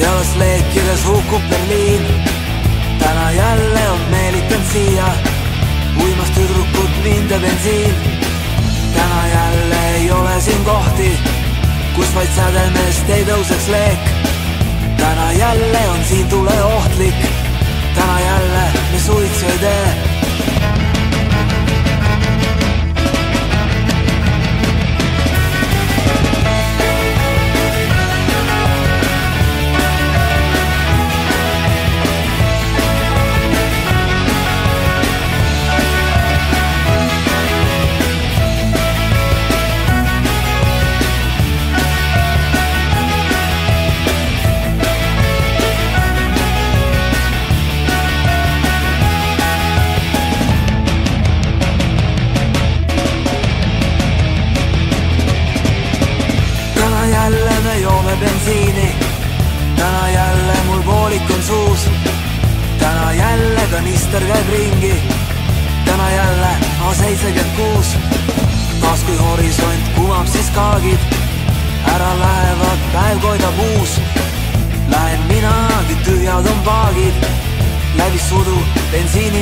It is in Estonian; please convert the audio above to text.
ja sleekides hukkub Berliin. Täna jälle on meelitanud siia uimas tüdrukut mind ja bensiin. Täna jälle ei ole siin kohti, kus vaid sädelmest ei tõuseks leek. Täna jälle on siin tuleohtlik, täna jälle me suitsu ei tee. Bensiini. Täna jälle mul poolik on suus. Täna jälle kanister käib ringi. Täna jälle A76. Taas kui horisont kumab siis kaagid. Ära lähevad, päev koidab uus. Lähen minagi, tühjad on paagid. Läbi sudu bensiini